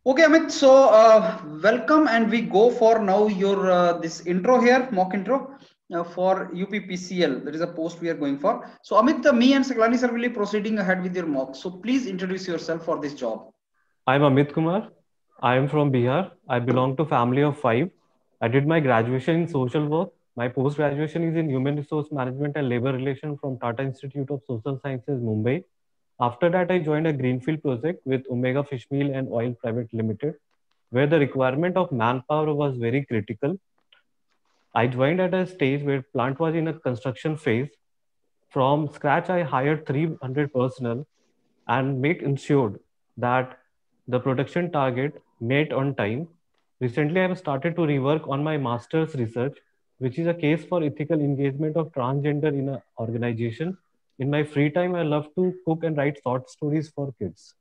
Okay, Amit. So, welcome, and we go for now your this intro here, mock intro for UPPCL. That is a post we are going for. So, Amit, me and Saklani sir will be proceeding ahead with your mock. So, please introduce yourself for this job. I'm Amit Kumar. I am from Bihar. I belong to family of five. I did my graduation in social work. My post graduation is in human resource management and labor relations from Tata Institute of Social Sciences, Mumbai. After that, I joined a greenfield project with Omega Fish Meal and Oil Private Limited, where the requirement of manpower was very critical. I joined at a stage where plant was in a construction phase. From scratch, I hired 300 personnel and make ensured that the production target met on time. Recently, I have started to rework on my master's research, which is a case for ethical engagement of transgender in an organization. In my free time, I love to cook and write short stories for kids.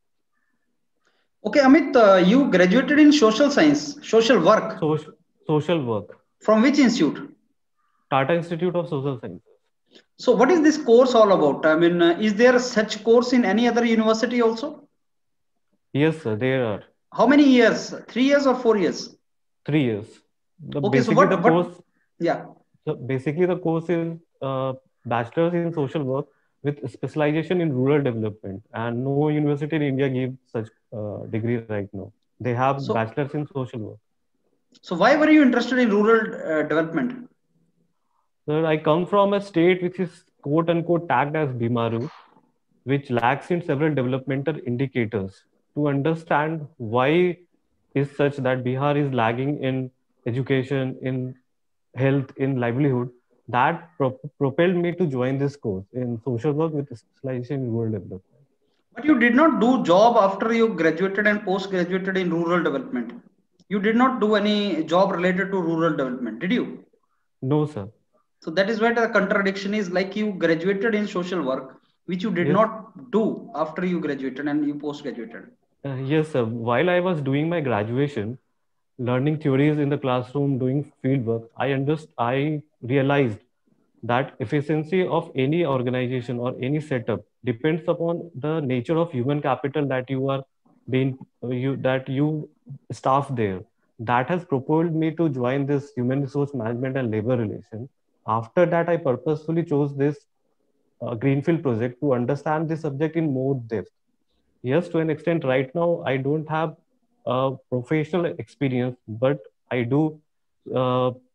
Okay, Amit, you graduated in social science, social work. Social work, From which institute? Tata Institute of Social Sciences. So, what is this course all about? I mean, is there such course in any other university also? Yes, sir, there are How many years? 3 years or 4 years? 3 years. The Okay, so basically the course yeah. basically the course is bachelor's in social work with specialization in rural development, and no university in India gives such degree right now. They have So, bachelor's in social work. so why were you interested in rural development? So I come from a state which is quote unquote tagged as Bimaru, which lacks in several developmental indicators. To understand why is such that Bihar is lagging in education, in health, in livelihood, that propelled me to join this course in social work with specialization in rural development. But you did not do job after you graduated and post graduated in rural development. You did not do any job related to rural development, did you? No, sir. So that is where the contradiction is, like you graduated in social work, which you did Yes, not do after you graduated and you post graduated. yes, sir. While I was doing my graduation, learning theories in the classroom, doing field work, I realized that efficiency of any organization or any setup depends upon the nature of human capital that you are being you that you staff there. That has propelled me to join this human resource management and labor relation. After that, I purposefully chose this greenfield project to understand the subject in more depth. Yes, to an extent, right now I don't have professional experience, but I do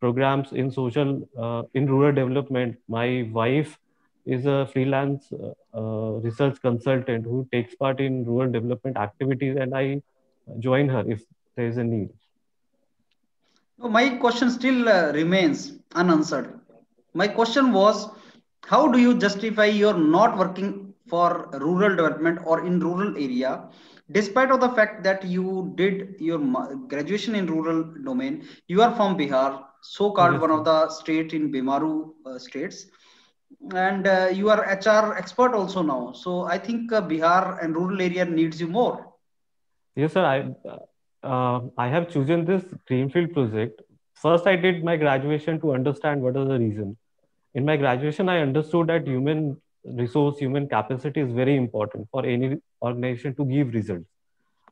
programs in social, in rural development. My wife is a freelance research consultant who takes part in rural development activities, and I join her if there is a need. No, my question still remains unanswered. My question was, how do you justify you're not working for rural development or in rural area, despite of the fact that you did your graduation in rural domain? You are from Bihar, so-called Yes, one sir. of the state in Bimaru states, and you are HR expert also now. So I think Bihar and rural area needs you more. Yes, sir. I have chosen this greenfield project. First, I did my graduation to understand what is the reason. In my graduation, I understood that human resource, human capacity is very important for any organization to give results.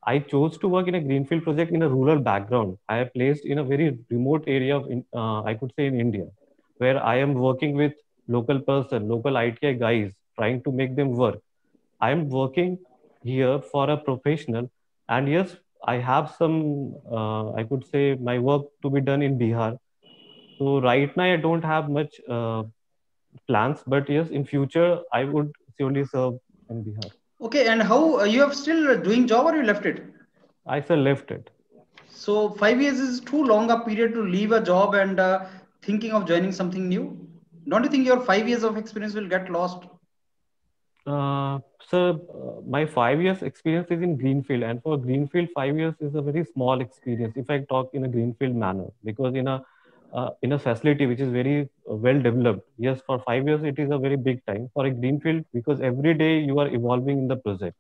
I chose to work in a greenfield project in a rural background. I am placed in a very remote area of, I could say, in India, where I am working with local person, local ITI guys, trying to make them work. I am working here for a professional, and yes, I have some, I could say, my work to be done in Bihar. So right now, I don't have much plans, but yes, in future, I would surely serve in Bihar. Okay, and how you have still doing job or you left it? I still left it. So 5 years is too long a period to leave a job and thinking of joining something new. Don't you think your 5 years of experience will get lost? Uh, my 5 years experience is in Greenfield, and for Greenfield, 5 years is a very small experience. If I talk in a Greenfield manner, because in a facility which is very well developed, yes, for 5 years it is a very big time for a Greenfield because every day you are evolving in the project.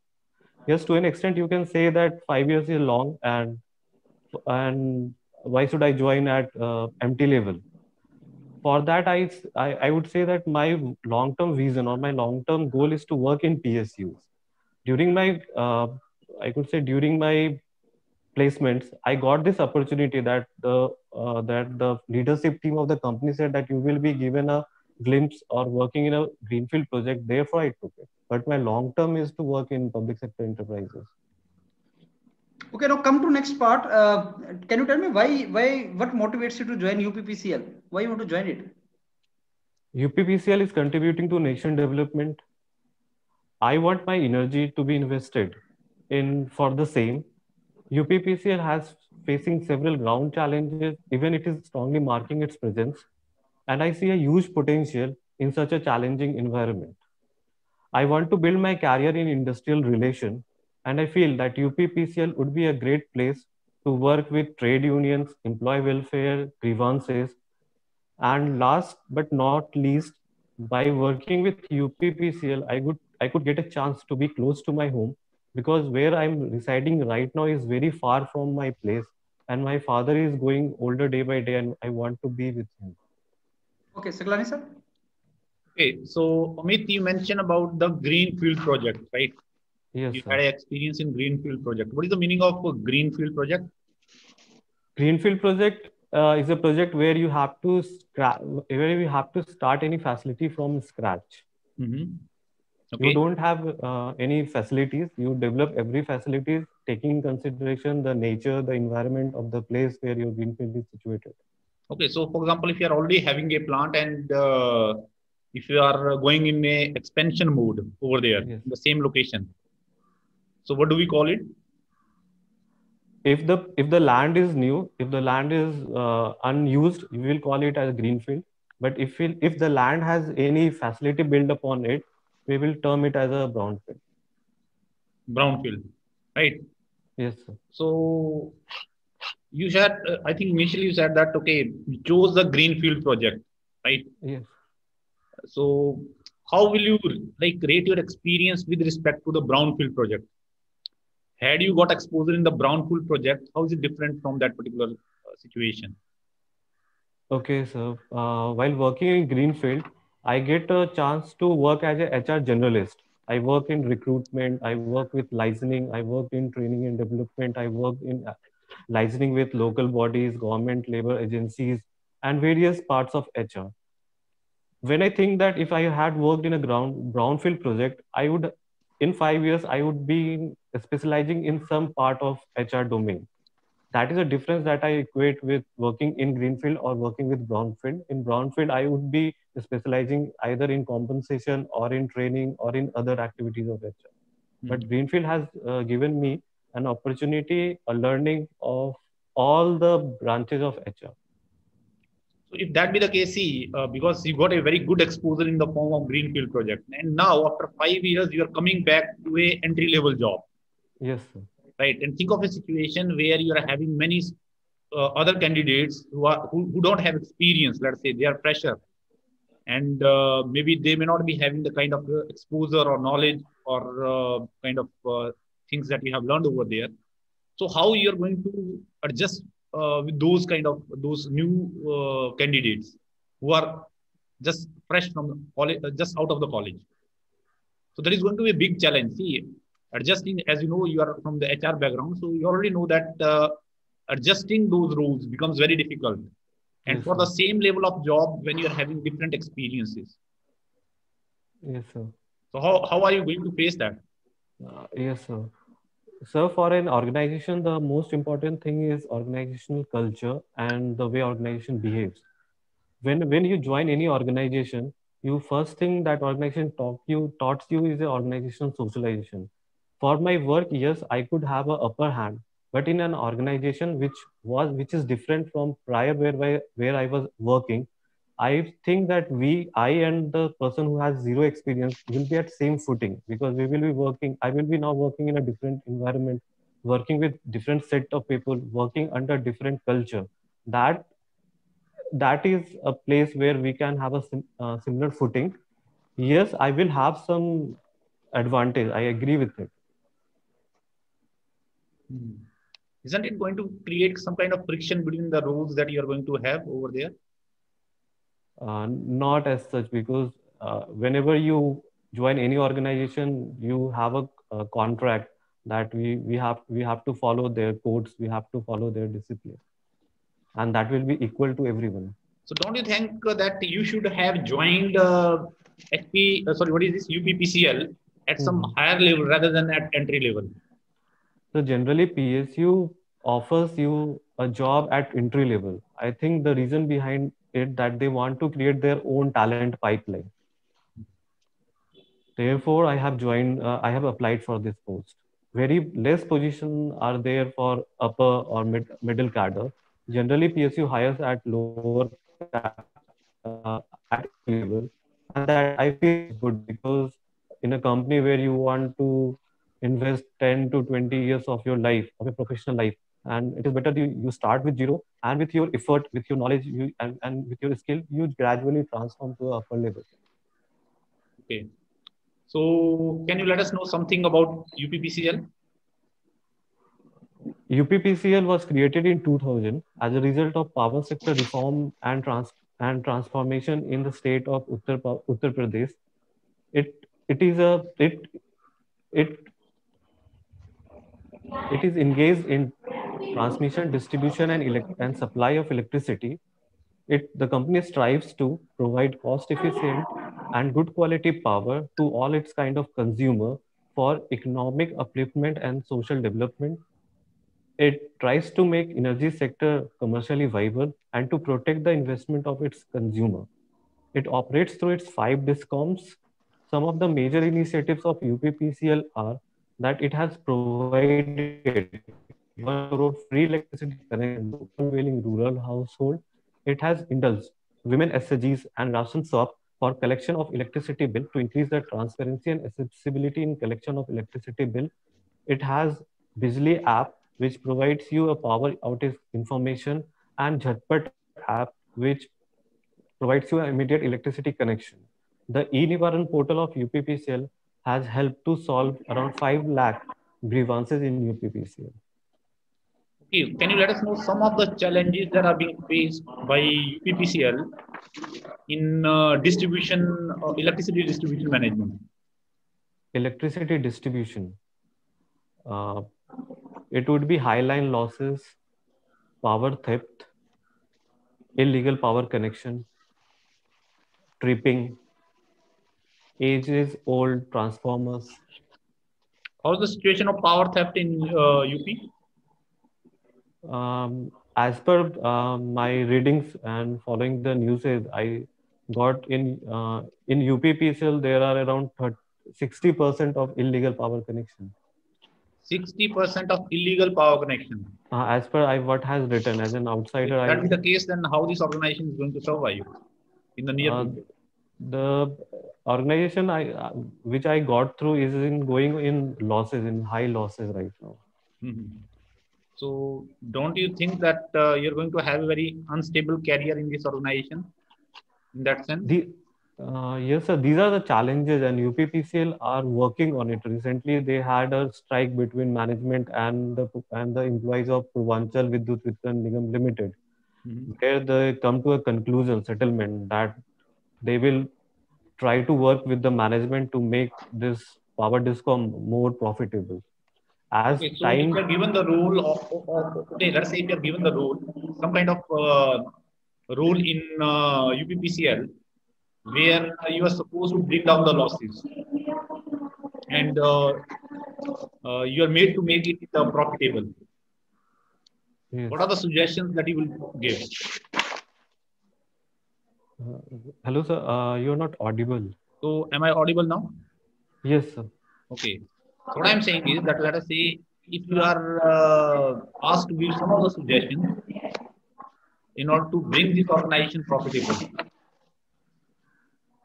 Yes, to an extent, you can say that 5 years is long, and why should I join at empty level? For that, I would say that my long-term vision or my long-term goal is to work in PSUs. During my, I could say during my placements, I got this opportunity that the leadership team of the company said that you will be given a glimpse or working in a greenfield project. Therefore, I took it. But my long term is to work in public sector enterprises. Okay, now come to next part. Can you tell me what motivates you to join UPPCL? Why you want to join it? UPPCL is contributing to nation development. I want my energy to be invested in for the same. UPPCL has facing several ground challenges, even it is strongly marking its presence, and I see a huge potential in such a challenging environment. I want to build my career in industrial relation, and I feel that UPPCL would be a great place to work with trade unions, employee welfare, grievances, and last but not least, by working with UPPCL, I could get a chance to be close to my home, because where I'm residing right now is very far from my place, and my father is going older day by day, and I want to be with him. Okay, Siglani sir. Okay, so Amit, you mentioned about the Greenfield project, right? Yes, You sir. had experience in Greenfield project. What is the meaning of a Greenfield project? Greenfield project is a project where you have to start any facility from scratch. Okay. You don't have any facilities. You develop every facility taking in consideration the nature, the environment of the place where your greenfield is situated. Okay, so for example, if you are already having a plant and if you are going in a expansion mode over there, Yes. in the same location, so what do we call it? If the land is new, if the land is unused, we will call it as a greenfield. But if the land has any facility built upon it, we will term it as a brownfield. Brownfield, right? Yes, sir. So you said, I think initially you said that, okay, you chose the Greenfield project, right? Yes. So how will you like rate your experience with respect to the Brownfield project? Had you got exposure in the Brownfield project, how is it different from that particular situation? Okay, so while working in Greenfield, I get a chance to work as a HR generalist. I work in recruitment, I work with licensing, I work in training and development, I work in licensing with local bodies, government, labor agencies, and various parts of HR. When I think that if I had worked in a brownfield project, I would, in 5 years, I would be specializing in some part of HR domain. That is a difference that I equate with working in greenfield or working with brownfield. In brownfield, I would be specializing either in compensation or in training or in other activities of HR. But greenfield has given me an opportunity, a learning of all the branches of HR. So if that be the case, see, because you got a very good exposure in the form of Greenfield project, and now after 5 years, you are coming back to a entry level job. Yes, sir. Right, and think of a situation where you are having many other candidates who don't have experience. Let's say they are fresher, and maybe they may not be having the kind of exposure or knowledge or kind of things that you have learned over there. So how you are going to adjust with those new candidates who are just fresh from college, just out of the college? So that is going to be a big challenge. See, adjusting, as you know, you are from the HR background, so you already know that adjusting those roles becomes very difficult. And Yes, for sir. the same level of job, when you are having different experiences, Yes, sir. so how are you going to face that? Yes, sir. So for an organization, the most important thing is organizational culture and the way organization behaves. When you join any organization, you first thing that organization taught you is the organizational socialization. For my work, yes, I could have a upper hand, but in an organization which is different from prior where I was working, I think that I and the person who has zero experience will be at same footing, because we will be working. I will be now working in a different environment, working with different set of people, working under different culture. That is a place where we can have a similar footing. Yes, I will have some advantage. I agree with it. Isn't it going to create some kind of friction between the roles that you are going to have over there? Not as such, because whenever you join any organization, you have a contract that we have to follow their codes, we have to follow their discipline, and that will be equal to everyone. So don't you think that you should have joined what is this UPPCL at some higher level rather than at entry level? So generally, PSU offers you a job at entry level. I think the reason behind it that they want to create their own talent pipeline. Therefore, I have applied for this post. Very less positions are there for upper or middle cadre. Generally, PSU hires at lower at entry level, and that I feel is good because in a company where you want to invest 10 to 20 years of your life, of your professional life, and it is better you start with zero, and with your effort, with your knowledge, and with your skill, you gradually transform to a upper level. Okay. So can you let us know something about UPPCL? UPPCL was created in 2000 as a result of power sector reform and transformation in the state of Uttar Pradesh. It is a it it is engaged in transmission, distribution, and supply of electricity. The company strives to provide cost-efficient and good quality power to all its kind of consumer for economic upliftment and social development. It tries to make energy sector commercially viable and to protect the investment of its consumer. It operates through its 5 discoms. Some of the major initiatives of UPPCL are that it has provided 1 crore free electricity connection to unveiling rural household. It has indulged women SHGs and ration shop for collection of electricity bill to increase the transparency and accessibility in collection of electricity bill. It has Bijli app, which provides you a power outage information, and Jhatpat app, which provides you an immediate electricity connection. The e-Nivaran portal of UPPCL has helped to solve around 5 lakh grievances in UPPCL. Okay. Can you let us know some of the challenges that are being faced by UPPCL in electricity distribution management? Electricity distribution. It would be highline losses, power theft, illegal power connection, tripping, ages old transformers. How's the situation of power theft in UP? As per my readings and following the news, I got in UPPCL there are around 60% of illegal power connection. 60% of illegal power connection. As per what has written as an outsider. If that be the case, then how this organization is going to survive in the near future? The organization which I got through is going in losses, in high losses right now. So don't you think that you're going to have a very unstable career in this organization in that sense? Yes, sir. These are the challenges, and UPPCL are working on it. Recently, they had a strike between management and the employees of Purvanchal Vidyut Vitran Nigam Limited, where they come to a conclusion, settlement, that they will try to work with the management to make this power discom more profitable. As okay, so if you're given the role let's say if you're given the role, some kind of role in UPPCL, where you are supposed to bring down the losses, and you are made to make it profitable. Yes. What are the suggestions that you will give? Hello, sir. You're not audible. So, am I audible now? Yes, sir. Okay. So, what I'm saying is that, let us say, if you are asked to give some of the suggestions in order to bring this organization profitable,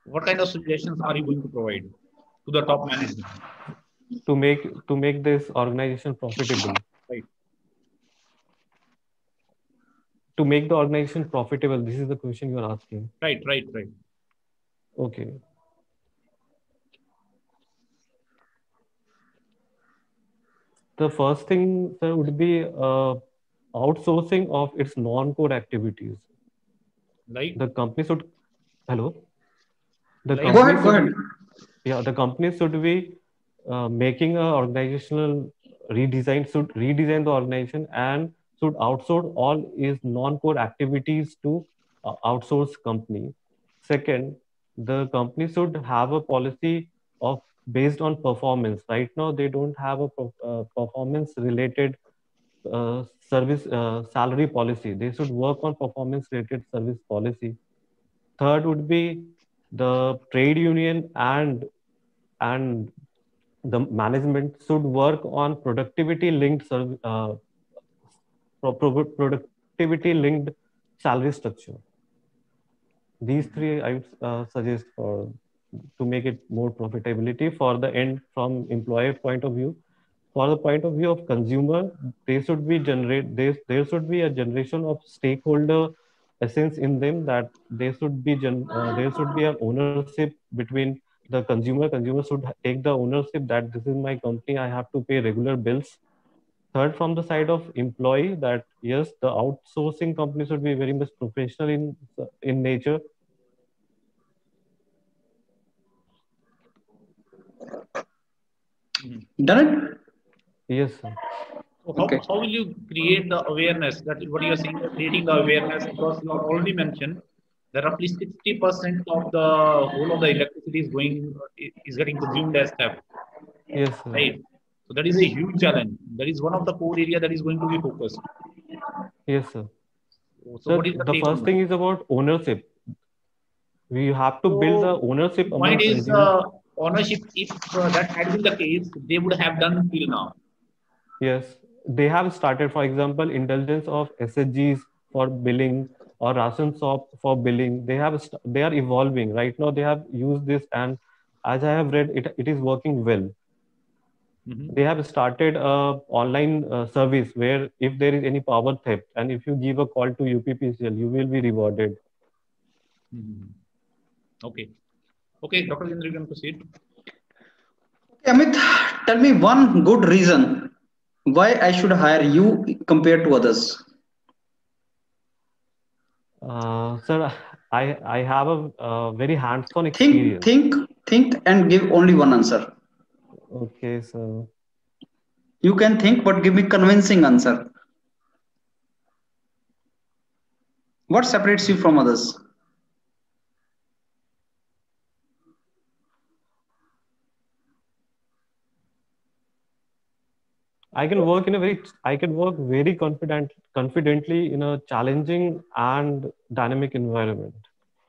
what kind of suggestions are you going to provide to the top management? To make this organization profitable. Right. To make the organization profitable, this is the question you are asking. Right. Okay. The first thing, sir, would be outsourcing of its non-core activities. Like? The company should... Hello? Go ahead. Yeah, the company should be making an organizational redesign the organization and should outsource all its non-core activities to outsource company. Second, the company should have a policy of based on performance. Right now, they don't have a performance related service salary policy. They should work on performance related service policy. Third would be the trade union and the management should work on productivity linked productivity linked salary structure. These three I would suggest for to make it more profitability for the end from employer point of view. For the point of view of consumer, there should be there should be a generation of stakeholder essence in them, that there should be there should be an ownership between the consumer. Consumer should take the ownership that this is my company, I have to pay regular bills. Third, from the side of employee, that yes, the outsourcing company should be very much professional in nature. Done it? Yes, sir. So how will you create the awareness? That is what you are saying, creating the awareness, because you have already mentioned that roughly 60% of the whole of the electricity is getting consumed as theft. Yes, sir. Right. So that is a huge challenge. That is one of the core area that is going to be focused. Yes, sir. So what Sir, is the the first thing is about ownership. We have to build the ownership among point is consumers. ownership. If that had been the case, they would have done till now. Yes, they have started, for example, indulgence of SHGs for billing or ration shop for billing. They are evolving. Right now, they have used this, and as I have read, it is working well. They have started a online service where if there is any power theft and if you give a call to UPPCL, you will be rewarded. Okay, Dr. Jindra, you can proceed. Okay, Amit, tell me one good reason why I should hire you compared to others. Sir, I have a very hands-on experience. Think and give only one answer. Okay, sir. You can think, but give me convincing answer. What separates you from others? I can work very confidently in a challenging and dynamic environment.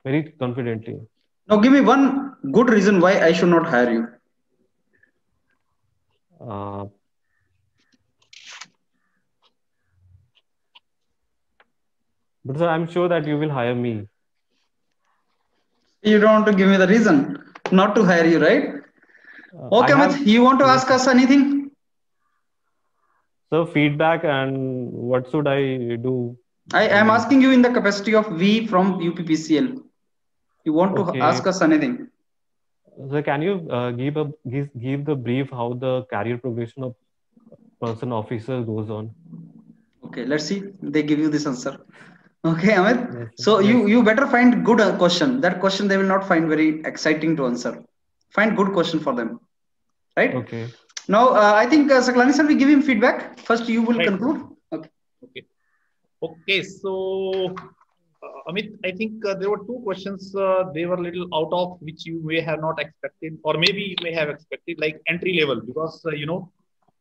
Very confidently. Now give me one good reason why I should not hire you. But sir, I'm sure that you will hire me. You don't want to give me the reason not to hire you, right? Okay, Amit, you want to ask us anything? So feedback and what should I do? I am asking you in the capacity of we from UPPCL. You want to ask us anything? So can you give the brief how the career progression of person officer goes on? Okay, let's see. They give you this answer. Okay, Amit. Yes, so yes. You better find good question. That question they will not find very exciting to answer. Find good question for them, right? Okay. Now I think Saklani sir, we give him feedback. First, you will conclude. Okay. So Amit, I think there were two questions. They were a little out of which you may have not expected, or maybe you may have expected, like entry level, because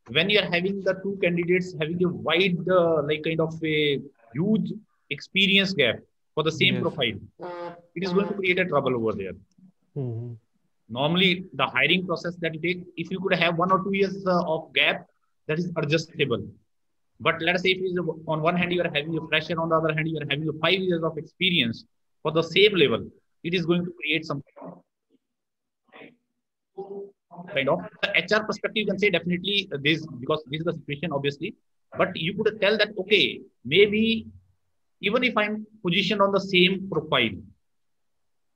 when you are having the two candidates having a wide, like kind of a huge experience gap for the same profile, it is going to create a trouble over there. Normally, the hiring process that you take, if you could have 1 or 2 years of gap, that is adjustable. But let us say if on one hand you are having a fresher, on the other hand you are having a 5 years of experience for the same level, it is going to create some kind of HR perspective. You can say definitely this, because this is the situation, obviously. But you could tell that, okay, maybe even if I'm positioned on the same profile,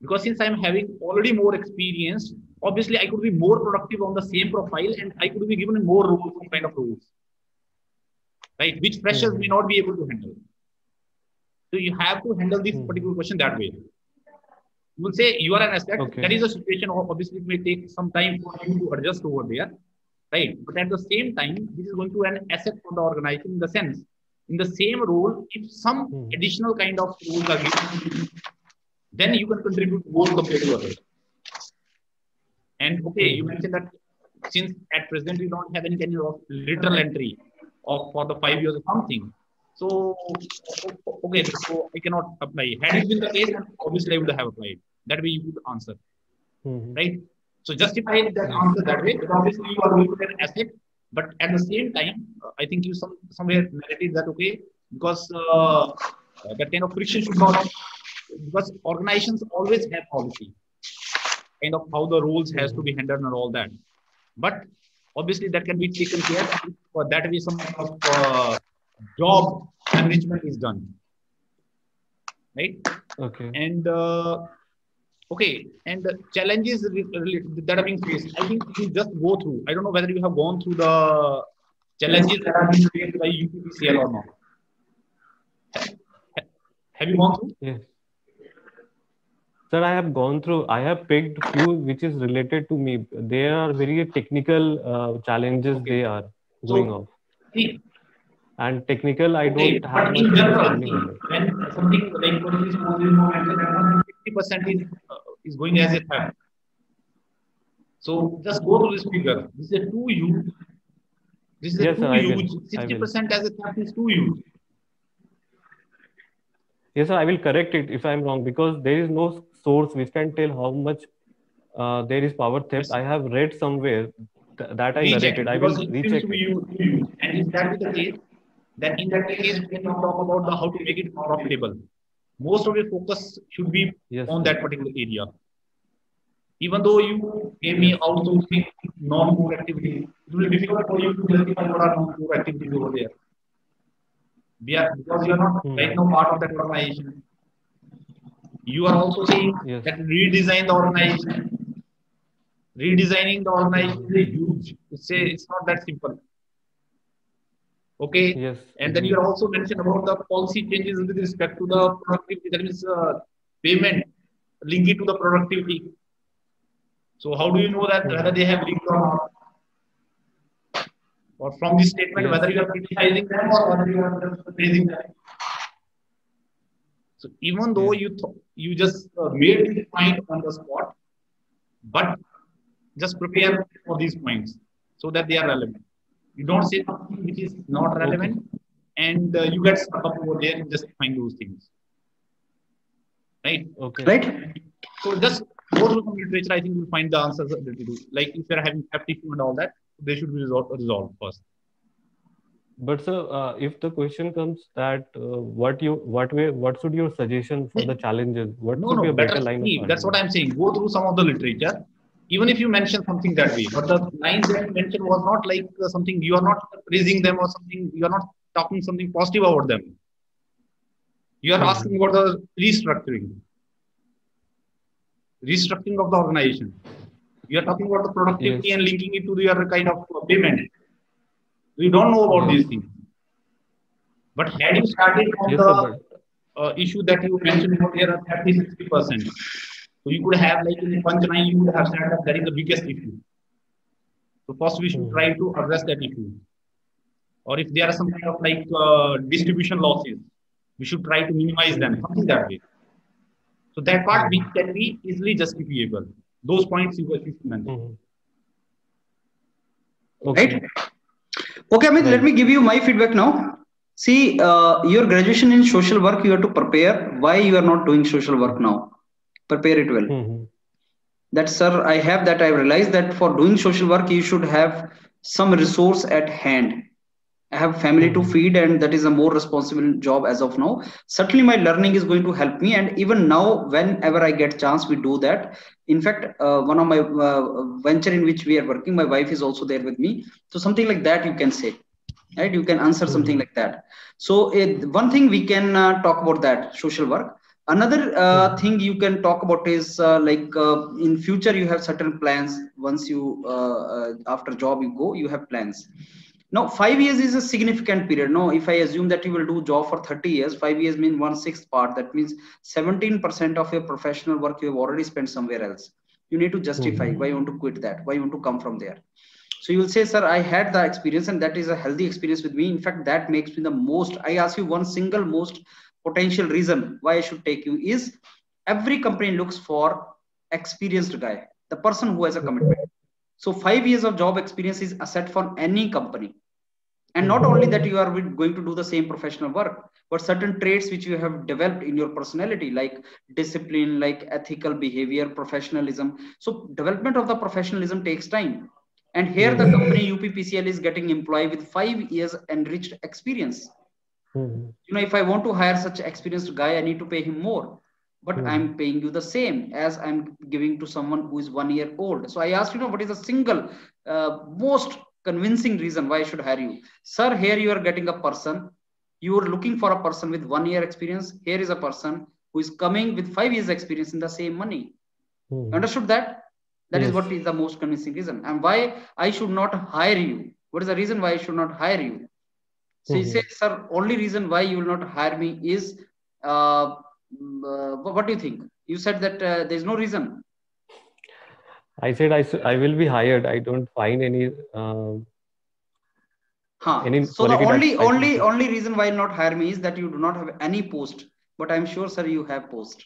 because since I'm having already more experience, obviously I could be more productive on the same profile and I could be given more roles, some kind of roles, right? Which freshers may not be able to handle. So you have to handle this particular question that way. You will say you are an asset. Okay. That is a situation. Obviously, it may take some time for you to adjust over there, right? But at the same time, this is going to be an asset for the organization in the sense, in the same role, if some additional kind of roles are given, then you can contribute more compared to others. And okay, you mentioned that since at present you don't have any kind of literal entry of for the 5 years or something. So okay, so I cannot apply. Had it been the case, obviously I would have applied. That way you would answer, right? So justify that answer that way. But obviously you are going to get an asset, but at the same time, I think you somewhere narrated that okay, because that kind of friction should not, because organizations always have policy, kind of how the rules has to be handled and all that. But obviously that can be taken care of. For that way, some of job enrichment is done, right? Okay. And okay, and the challenges that are being faced, I think you just go through. I don't know whether you have gone through the challenges that are being faced by UPPCL or not. Have you gone through? Yes. Sir, I have gone through. I have picked few which is related to me. There are very technical challenges they are going off. See, and technical, I don't have but much in general, understanding on it. when something like for this moment, 50% is going as a theft. So just go to this figure. This is too huge. This is Yes, too sir, huge. 60% as a theft is too huge. Yes, sir, I will correct it if I'm wrong, because there is no source which can tell how much there is power theft. Yes. I have read somewhere that I Recheck, narrated. I will because it seems recheck to be it. huge. And if that is the case, then in that case, we can talk about the how to make it profitable. Most of your focus should be Yes, on sir. that particular area. Even though you gave me outsourcing non-core activities, it will be difficult for you to justify what are non-core activities over there. Because you are not right now part of that organization. You are also saying Yes. that redesign the organization. Redesigning the organization is huge. It's not that simple. Okay. Yes. And then you also mentioned about the policy changes with respect to the productivity. That means payment linked to the productivity. So how do you know that whether they have linked or not? Or from this statement, whether you are criticizing them or whether you are just praising them. So even though you just made this point on the spot, but just prepare for these points so that they are relevant. You don't say something which is not relevant, and you get stuck up over there and just find those things. Right? Okay. Right? So just go through some literature. I think you'll find the answers that you do. Like if you're having theft issue and all that, they should be resolved first. But sir, if the question comes that what should your suggestion for the challenges? What should be a better line of that's what I'm saying. Go through some of the literature, even if you mention something that way. But the lines that you mentioned was not like something, you are not praising them or something, you are not talking something positive about them. You are asking about the restructuring of the organization. You are talking about the productivity and linking it to your kind of payment. We don't know about these things. But had you started on the issue that you mentioned about here, 30-60%. So you could have, like in punch line, you would have said that that is the biggest issue. So first we should try to address that issue. Or if there are some kind of like distribution losses, we should try to minimize them, something that way. So that part which can be easily justifiable. Those points you were mentioning. Okay. Right? Okay, Amit, let me give you my feedback now. See, your graduation in social work, you have to prepare. Why you are not doing social work now? Prepare it well. That, sir, I have that. I realized that for doing social work, you should have some resource at hand. I have family to feed, and that is a more responsible job as of now. Certainly my learning is going to help me, and even now whenever I get chance, we do that. In fact, one of my venture in which we are working, my wife is also there with me, so something like that you can say, right? You can answer something like that. So one thing we can talk about that social work. Another thing you can talk about is in future you have certain plans. Once you after job you go, you have plans. Now, 5 years is a significant period. Now, if I assume that you will do job for 30 years, 5 years means 1/6 part. That means 17% of your professional work you have already spent somewhere else. You need to justify why you want to quit that, why you want to come from there. So you will say, sir, I had the experience and that is a healthy experience with me. In fact, that makes me the most. I ask you one single most potential reason why I should take you is every company looks for experienced guy, the person who has a commitment. So 5 years of job experience is asset for any company. And not only that you are going to do the same professional work, but certain traits which you have developed in your personality, like discipline, like ethical behavior, professionalism. So development of the professionalism takes time. And here the company UPPCL is getting employee with 5 years enriched experience. If I want to hire such experienced guy, I need to pay him more. But I'm paying you the same as I'm giving to someone who is 1 year old. So I asked, what is the single most convincing reason why I should hire you? Sir, here you are getting a person. You are looking for a person with 1 year experience. Here is a person who is coming with 5 years experience in the same money. Understood that? That is what is the most convincing reason. And why I should not hire you. What is the reason why I should not hire you? So he says, sir, only reason why you will not hire me is, what do you think? You said that there is no reason. I said I will be hired. I don't find any. So the only reason why not hire me is that you do not have any post. But I'm sure, sir, you have post.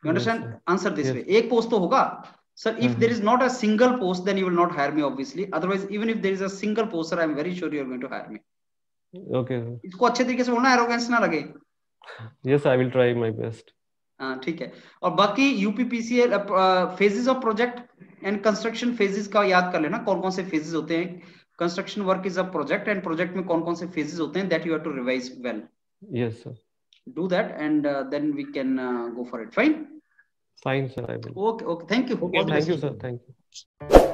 You understand? Yes, answer this way. Ek post to hoga. Sir, if there is not a single post, then you will not hire me, obviously. Otherwise, even if there is a single post, sir, I'm very sure you are going to hire me. Okay. इसको अच्छे तरीके से बोलना, arrogance ना लगे. Yes, I will try my best. ठीक है. और बाकी UPPCL phases of project and construction phases का याद कर लेना, कौन कौन से phases होते हैं. Construction work is a project and project में कौन कौन से phases होते हैं, that you have to revise well. Yes, sir. Do that and then we can go for it. Fine. Fine, sir. I will. Okay. Thank you. Okay. Thank you, sir. Thank you.